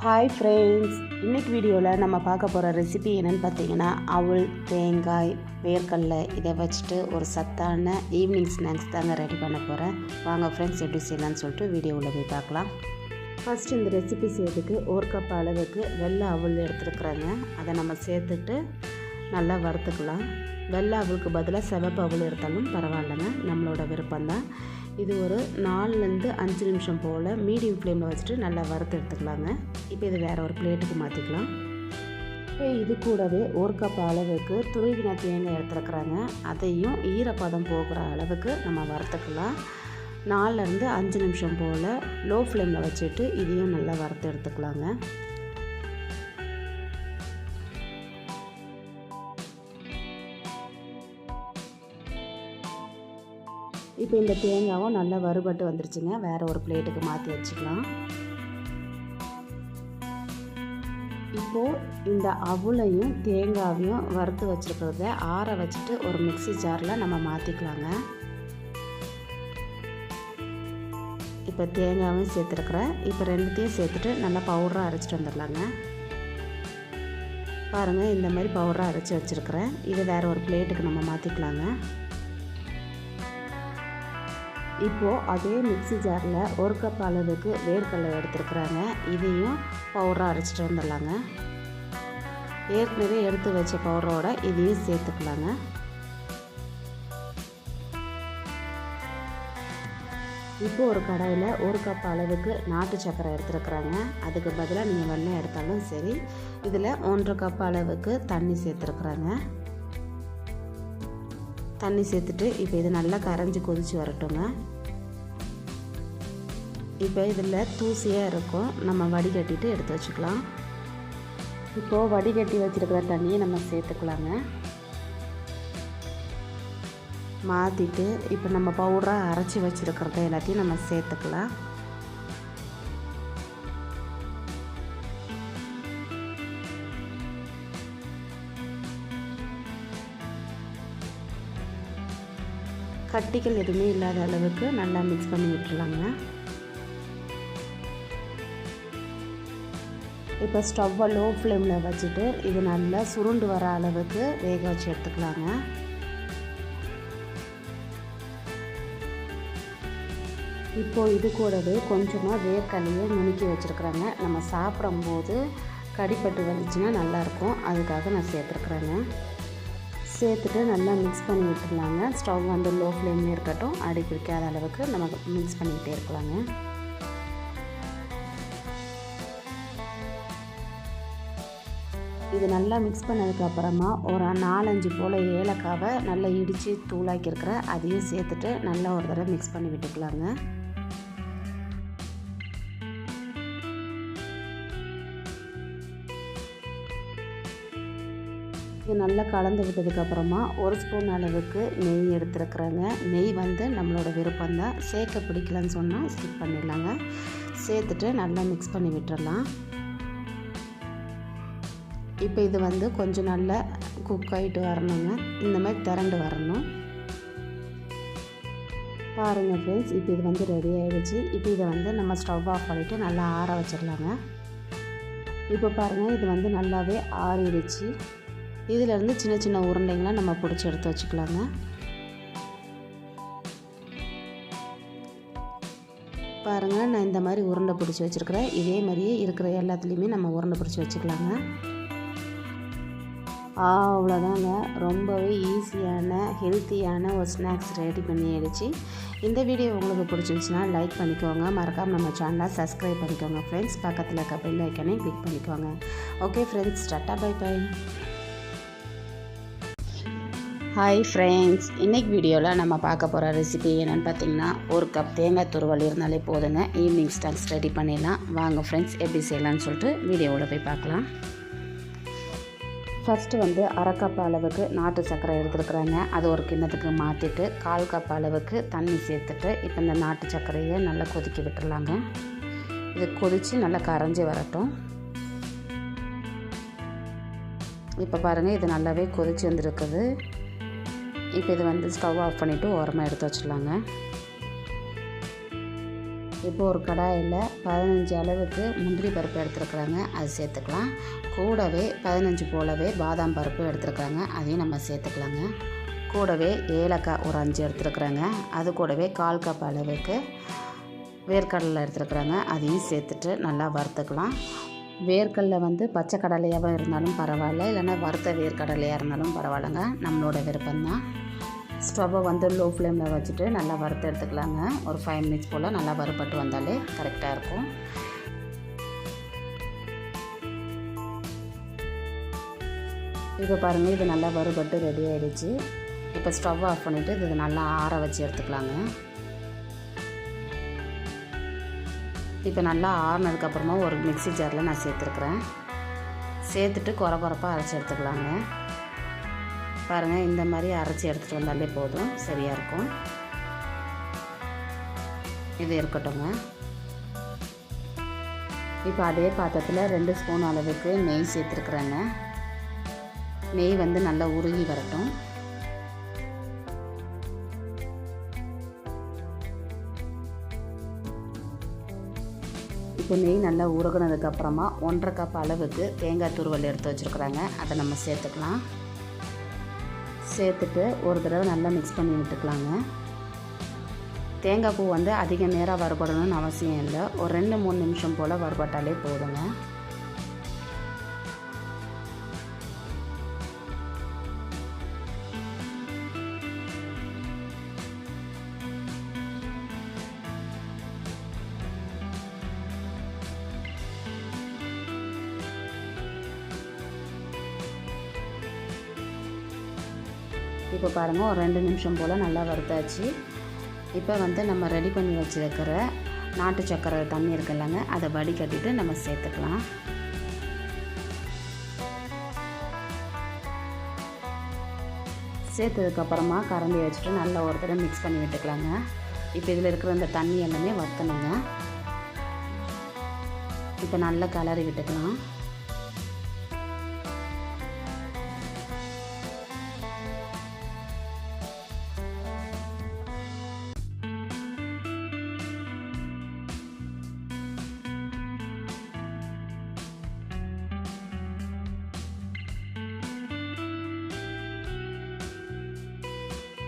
Hi friends, இன்றைக்கி வீடியோவில் நம்ம பார்க்க போகிற ரெசிபி என்னென்னு பார்த்தீங்கன்னா அவல், தேங்காய், வேர்க்கடலை இதை வச்சுட்டு ஒரு சத்தான ஈவினிங் ஸ்நாக்ஸ் தாங்க ரெடி பண்ண போகிறேன். வாங்க ஃப்ரெண்ட்ஸ், எப்படி செய்யலான்னு சொல்லிட்டு வீடியோவில் போய் பார்க்கலாம். ஃபஸ்ட்டு இந்த ரெசிபி செய்யறதுக்கு 1 கப் அளவுக்கு வெள்ளை அவல் எடுத்துருக்குறேங்க. அதை நம்ம சேர்த்துட்டு நல்லா வறுத்துக்கலாம். வெள்ளை அவலுக்கு பதிலாக சிவப்பு அவல் எடுத்தாலும் பரவாயில்லைங்க, நம்மளோட விருப்பம்தான். இது ஒரு 4-5 நிமிஷம் போல் மீடியம் ஃப்ளேமில் வச்சுட்டு நல்லா வறுத்து எடுத்துக்கலாங்க. இப்போ இது வேறு ஒரு பிளேட்டுக்கு மாற்றிக்கலாம். இப்போ இது கூடவே 1 கப் அளவுக்கு துருவின தேங்காய் எடுத்துருக்குறாங்க. அதையும் ஈரப்பதம் போகிற அளவுக்கு நம்ம வறுத்துக்கலாம். 4-5 நிமிஷம் போல் லோ ஃப்ளேமில் வச்சுட்டு இதையும் நல்லா வறுத்து எடுத்துக்கலாங்க. இப்போ இந்த தேங்காவும் நல்லா வறுபட்டு வந்துருச்சுங்க. வேறு ஒரு பிளேட்டுக்கு மாற்றி வச்சுக்கலாம். இப்போது இந்த அவலையும் தேங்காவையும் வறுத்து வச்சுருக்கிறத ஆற வச்சுட்டு ஒரு மிக்ஸி ஜாரில் நம்ம மாற்றிக்கலாங்க. இப்போ தேங்காவும் சேர்த்துருக்குறேன். இப்போ ரெண்டுத்தையும் சேர்த்துட்டு நல்லா பவுடராக அரைச்சிட்டு வந்துடலாங்க. பாருங்கள், இந்த மாதிரி பவுடராக அரைச்சி வச்சுருக்கிறேன். இது வேறு ஒரு பிளேட்டுக்கு நம்ம மாற்றிக்கலாங்க. இப்போது அதே மிக்ஸி ஜாரில் 1 கப் அளவுக்கு வேர்க்கடலை எடுத்துருக்குறாங்க. இதையும் பவுடராக அரைச்சிட்டு வந்துடலாங்க. ஏற்கனவே எடுத்து வச்ச பவுடரோட இதையும் சேர்த்துக்கலாங்க. இப்போது ஒரு கடாயில் 1 கப் அளவுக்கு நாட்டு சர்க்கரை எடுத்துருக்குறாங்க. அதுக்கு பதிலாக நீங்கள் வெல்லம் எடுத்தாலும் சரி. இதில் 1.5 கப் அளவுக்கு தண்ணி சேர்த்துருக்குறாங்க. தண்ணி சேர்த்துட்டு இப்போ இது நல்லா கரைஞ்சி கொதித்து வரட்டுங்க. இப்போ இதில் தூசியாக இருக்கும், நம்ம வடிகட்டிட்டு எடுத்து வச்சுக்கலாம். இப்போது வடிகட்டி வச்சுருக்கிற தண்ணியை நம்ம சேர்த்துக்கலாங்க. மாற்றிட்டு இப்போ நம்ம பவுடராக அரைச்சி வச்சுருக்கிறத எல்லாத்தையும் நம்ம சேர்த்துக்கலாம். கட்டிகள் எதுவுமே இல்லாத அளவுக்கு நல்லா மிக்ஸ் பண்ணி விட்டுருலாங்க. இப்போ ஸ்டவ்வை லோ ஃப்ளேமில் வச்சுட்டு இது நல்லா சுருண்டு வர அளவுக்கு வேக வச்சு எடுத்துக்கலாங்க. இப்போது இது கூடவே கொஞ்சமாக வேர்க்கடலையை நுணுக்கி வச்சுருக்குறாங்க. நம்ம சாப்பிடும்போது கடிப்பட்டு வந்துச்சுன்னா நல்லாயிருக்கும், அதுக்காக நான் சேர்த்துருக்குறேங்க. சேர்த்துட்டு நல்லா மிக்ஸ் பண்ணி விட்டுடலாங்க. ஸ்டவ் வந்து லோ ஃப்ளேம்லேயே இருக்கட்டும், அடி பிடிக்காத அளவுக்கு நம்ம மிக்ஸ் பண்ணிக்கிட்டே இருக்கலாங்க. இது நல்லா மிக்ஸ் பண்ணதுக்கப்புறமா ஒரு 4-5 போல் ஏலக்காவை நல்லா இடித்து தூளாக்கியிருக்கிற அதையும் சேர்த்துட்டு நல்லா ஒரு தடவை மிக்ஸ் பண்ணி விட்டுக்கலாங்க. இது நல்லா கலந்து விட்டதுக்கப்புறமா 1 ஸ்பூன் அளவுக்கு நெய் எடுத்துருக்குறேங்க. நெய் வந்து நம்மளோட விருப்பம்தான், சேர்க்க பிடிக்கலன்னு சொன்னால் ஸ்கிப் பண்ணிடலாங்க. சேர்த்துட்டு நல்லா மிக்ஸ் பண்ணி விட்டுறலாம். இப்போ இது வந்து கொஞ்சம் நல்லா குக் ஆகிட்டு வரணுங்க. இந்த மாதிரி திரண்டு வரணும். பாருங்கள் ஃப்ரெண்ட்ஸ், இப்போ இது வந்து ரெடி ஆகிடுச்சு. இப்போ இதை வந்து நம்ம ஸ்டவ் ஆஃப் பண்ணிவிட்டு நல்லா ஆற வச்சிடலாங்க. இப்போ பாருங்கள், இது வந்து நல்லாவே ஆறிடுச்சு. இதிலேருந்து சின்ன சின்ன உருண்டைங்களாம் நம்ம பிடிச்சி எடுத்து வச்சுக்கலாங்க. பாருங்கள், நான் இந்த மாதிரி உருண்டை பிடிச்சி வச்சுருக்கிறேன். இதே மாதிரியே இருக்கிற எல்லாத்துலேயுமே நம்ம உருண்டை பிடிச்சி வச்சுக்கலாங்க. அவ்வளோதாங்க, ரொம்பவே ஈஸியான ஹெல்த்தியான ஒரு ஸ்நாக்ஸ் ரெடி பண்ணிடுச்சு. இந்த வீடியோ உங்களுக்கு பிடிச்சிருந்துச்சுன்னா லைக் பண்ணிக்கோங்க. மறக்காமல் நம்ம சேனலை சப்ஸ்கிரைப் பண்ணிக்கோங்க ஃப்ரெண்ட்ஸ். பக்கத்தில் இருக்க பெல் ஐக்கனையும் கிளிக் பண்ணிக்கோங்க. Okay friends, tata bye bye. Hi friends, இன்றைக்கி வீடியோவில் நம்ம பார்க்க போகிற ரெசிபி என்னென்னு பார்த்தீங்கன்னா 1 கப் தேங்காய் துருவல் இருந்தாலே போதுங்க, ஈவினிங் ஸ்நாக்ஸ் ரெடி பண்ணிடலாம். வாங்க ஃப்ரெண்ட்ஸ், எப்படி செய்யலான்னு சொல்லிட்டு வீடியோவில் போய் பார்க்கலாம். ஃபஸ்ட்டு வந்து 1/2 கப் அளவுக்கு நாட்டு சர்க்கரை எடுத்துருக்குறாங்க. அது ஒரு கிண்ணத்துக்கு மாற்றிட்டு 1/4 கப் அளவுக்கு தண்ணி சேர்த்துட்டு இப்போ இந்த நாட்டு சர்க்கரையை நல்லா கொதிக்க விட்டுறலாங்க. இது கொதித்து நல்லா கரைஞ்சி வரட்டும். இப்போ பாருங்கள், இது நல்லாவே கொதித்து வந்துருக்குது. இப்போ இது வந்து ஸ்டவ் ஆஃப் பண்ணிவிட்டு ஓரமாக எடுத்து வச்சிடலாங்க. இப்போ ஒரு கடாயில் 15 அளவுக்கு முந்திரி பருப்பு எடுத்துருக்குறாங்க, அது சேர்த்துக்கலாம். கூடவே 15 போலவே பாதாம் பருப்பு எடுத்துருக்குறாங்க, அதையும் நம்ம சேர்த்துக்கலாங்க. கூடவே ஏலக்காய் ஒரு 5 எடுத்துருக்குறாங்க, அது கூடவே 1/4 கப் அளவுக்கு வேர்க்கடலை எடுத்துருக்குறாங்க, அதையும் சேர்த்துட்டு நல்லா வறுத்துக்கலாம். வேர்க்கடலை வந்து பச்சை கடலையாக இருந்தாலும் பரவாயில்ல, இல்லைனா வறுத்த வேர்க்கடலையாக இருந்தாலும் பரவாயில்லைங்க, நம்மளோட விருப்பம்தான். ஸ்டவ்வை வந்து லோ ஃப்ளேமில் வச்சுட்டு நல்லா வறுத்து எடுத்துக்கலாங்க. ஒரு 5 மினிட்ஸ் போல் நல்லா வறுபட்டு வந்தாலே கரெக்டாக இருக்கும். இப்போ பாருங்கள், இது நல்லா வறுபட்டு ரெடி ஆகிடுச்சு. இப்போ ஸ்டவ் ஆஃப் பண்ணிவிட்டு இது நல்லா ஆற வச்சு எடுத்துக்கலாங்க. இப்போ நல்லா ஆறினதுக்கப்புறமா ஒரு மிக்ஸி ஜாரில் நான் சேர்த்துருக்குறேன். சேர்த்துட்டு கொரப்பாக அரைச்சி எடுத்துக்கலாங்க. பாருங்கள், இந்த மாதிரி அரைச்சி எடுத்துகிட்டு வந்தாலே போதும், சரியாக இருக்கும். இது இருக்கட்டுங்க. இப்போ அதே பாத்திரத்தில் 2 ஸ்பூன் அளவுக்கு நெய் சேர்த்துருக்குறேங்க. நெய் வந்து நல்லா உருகி வரட்டும். இப்போ நெய் நல்லா உருகினதுக்கப்புறமா 1/2 கப் அளவுக்கு தேங்காய் துருவல் எடுத்து வச்சுருக்குறாங்க, அதை நம்ம சேர்த்துக்கலாம். சேர்த்துட்டு ஒரு தடவை நல்லா மிக்ஸ் பண்ணி விட்டுக்கலாங்க. தேங்காய் பூ வந்து அதிக நேரம் வறுபடணும்னு அவசியம் இல்லை, ஒரு 2-3 நிமிஷம் போல் வறுபட்டாலே போதுங்க. இப்போ பாருங்கள், ஒரு 2 நிமிஷம் போல் நல்லா வறுத்தாச்சு. இப்போ வந்து நம்ம ரெடி பண்ணி வச்சுருக்கிற நாட்டு சக்கரை தண்ணி இருக்குல்லங்க, அதை வடிகட்டிட்டு நம்ம சேர்த்துக்கலாம். சேர்த்ததுக்கப்புறமா கரண்டி வச்சுட்டு நல்லா ஒரு தடவை மிக்ஸ் பண்ணி விட்டுக்கலாங்க. இப்போ இதில் இருக்கிற இந்த தண்ணி எல்லாமே வற்றணுங்க. இப்போ நல்லா கலரி விட்டுக்கலாம்.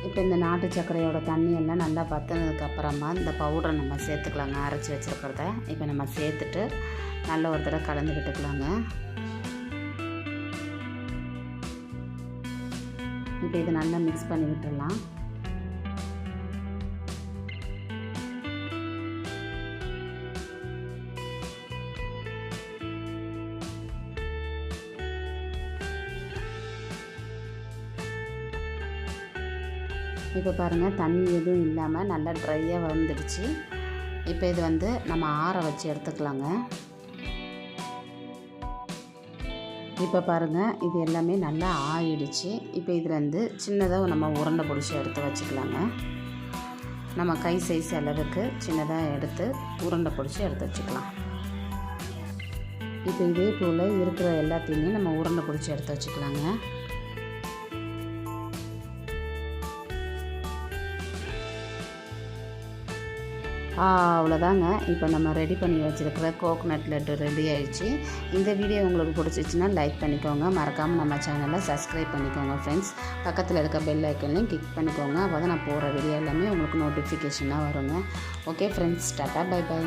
இப்போ இந்த நாட்டு சர்க்கரையோட தண்ணி எல்லாம் நல்லா வற்றினதுக்கப்புறமா இந்த பவுடரை நம்ம சேர்த்துக்கலாங்க, அரைச்சி வச்சுருக்கிறத. இப்போ நம்ம சேர்த்துட்டு நல்ல ஒரு தடவை கலந்து விட்டுக்கலாங்க. இப்போ இது நல்லா மிக்ஸ் பண்ணி விட்டுடலாம். இப்போ பாருங்கள், தண்ணி எதுவும் இல்லாமல் நல்லா ட்ரையாக வந்துடுச்சு. இப்போ இது வந்து நம்ம ஆற வச்சு எடுத்துக்கலாங்க. இப்போ பாருங்கள், இது எல்லாமே நல்லா ஆறிடுச்சு. இப்போ இதுலேருந்து சின்னதாக நம்ம உருண்டை பிடிச்சி எடுத்து வச்சுக்கலாங்க. நம்ம கை சைஸ் அளவுக்கு சின்னதாக எடுத்து உருண்டை பிடிச்சி எடுத்து வச்சுக்கலாம். இப்போ இதே போல் இருக்கிற எல்லாத்தையுமே நம்ம உருண்டை பிடிச்சி எடுத்து வச்சுக்கலாங்க. அவ்வளோதாங்க. இப்போ நம்ம ரெடி பண்ணி வச்சுருக்கிற கோகோனட் லட்டு ரெடி ஆகிடுச்சு. இந்த வீடியோ உங்களுக்கு பிடிச்சிச்சின்னா லைக் பண்ணிக்கோங்க, மறக்காமல் நம்ம சேனலை சப்ஸ்கிரைப் பண்ணிக்கோங்க ஃப்ரெண்ட்ஸ். பக்கத்தில் இருக்க பெல் ஐக்கன்லையும் கிளிக் பண்ணிக்கோங்க, அப்போ தான் நான் போகிற வீடியோ எல்லாமே உங்களுக்கு நோட்டிஃபிகேஷனாக வருங்க. Okay friends, tata, bye by.